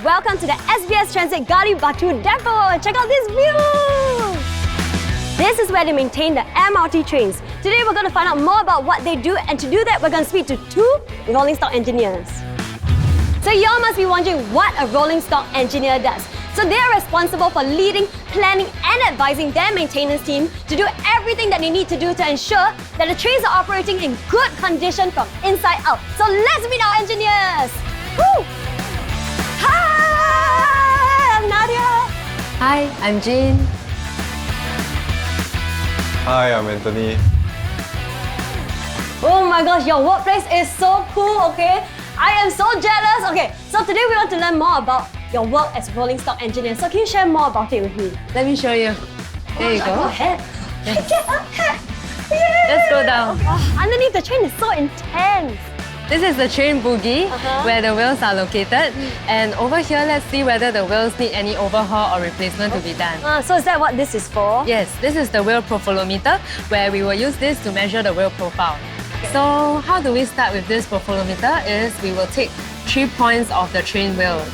welcome to the SBS Transit Gali Batu depot. Check out this view! This is where they maintain the MRT trains. Today we're going to find out more about what they do, and to do that we're going to speak to two rolling stock engineers. So y'all must be wondering what a rolling stock engineer does. So they are responsible for leading, planning and advising their maintenance team to do everything that they need to do to ensure that the trains are operating in good condition from inside out. So let's meet our engineers! Woo! Hi, I'm Nadia. Hi, I'm Jane. Hi, I'm Anthony. Oh my gosh, your workplace is so cool, okay? I am so jealous. Okay, so today we want to learn more about your work as rolling stock engineer. So can you share more about it with me? Let me show you. There you go. Go ahead. Yes. Yay! Let's go down. Oh, underneath the train is so intense. This is the train bogie where the wheels are located. And over here, let's see whether the wheels need any overhaul or replacement to be done. So is that what this is for? Yes, this is the wheel profilometer where we will use this to measure the wheel profile. So how do we start with this profilometer is we will take 3 points of the train wheels.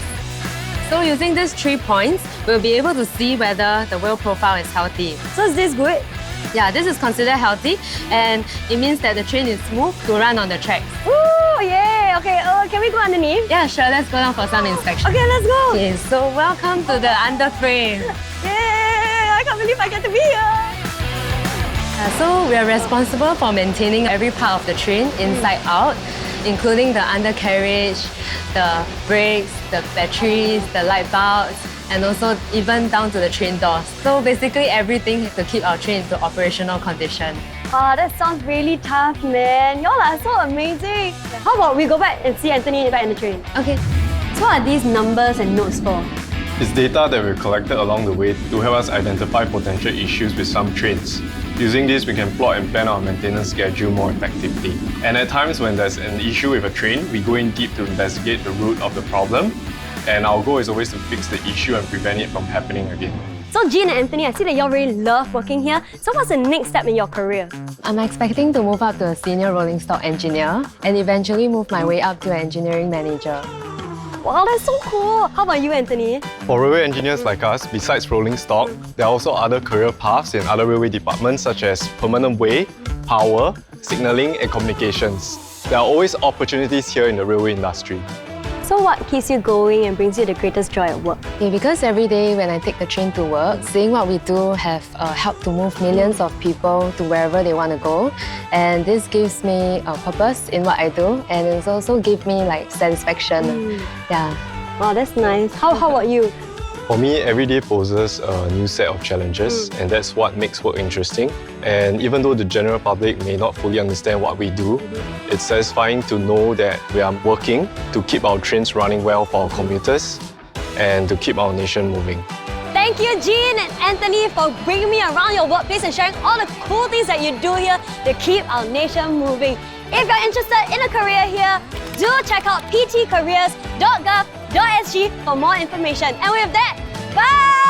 So using these 3 points, we'll be able to see whether the wheel profile is healthy. So is this good? Yeah, this is considered healthy and it means that the train is smooth to run on the tracks. Ooh, yay! Okay, can we go underneath? Yeah, sure, let's go down for some inspection. Okay, let's go! Okay, so welcome to the underframe. Yay! I can't believe I get to be here! So we are responsible for maintaining every part of the train inside out, including the undercarriage, the brakes, the batteries, the light bulbs, and also even down to the train doors. So basically everything to keep our train into operational condition. Wow, that sounds really tough, man. Y'all are so amazing. How about we go back and see Anthony back in the train? Okay. So what are these numbers and notes for? It's data that we've collected along the way to help us identify potential issues with some trains. Using this, we can plot and plan our maintenance schedule more effectively. And at times when there's an issue with a train, we go in deep to investigate the root of the problem. And our goal is always to fix the issue and prevent it from happening again. So Jean and Anthony, I see that y'all really love working here. So what's the next step in your career? I'm expecting to move up to a senior rolling stock engineer and eventually move my way up to an engineering manager. Wow, that's so cool. How about you, Anthony? For railway engineers like us, besides rolling stock, there are also other career paths in other railway departments such as permanent way, power, signalling and communications. There are always opportunities here in the railway industry. So what keeps you going and brings you the greatest joy at work? Okay, because every day when I take the train to work, seeing what we do have helped to move millions of people to wherever they want to go. And this gives me a purpose in what I do, and it also gives me like satisfaction. Yeah. Wow, that's nice. How about you? For me, every day poses a new set of challenges, and that's what makes work interesting. And even though the general public may not fully understand what we do, it's satisfying to know that we are working to keep our trains running well for our commuters and to keep our nation moving. Thank you, Jean and Anthony, for bringing me around your workplace and sharing all the cool things that you do here to keep our nation moving. If you're interested in a career here, do check out ptcareers.gov.sg for more information. And with that, bye!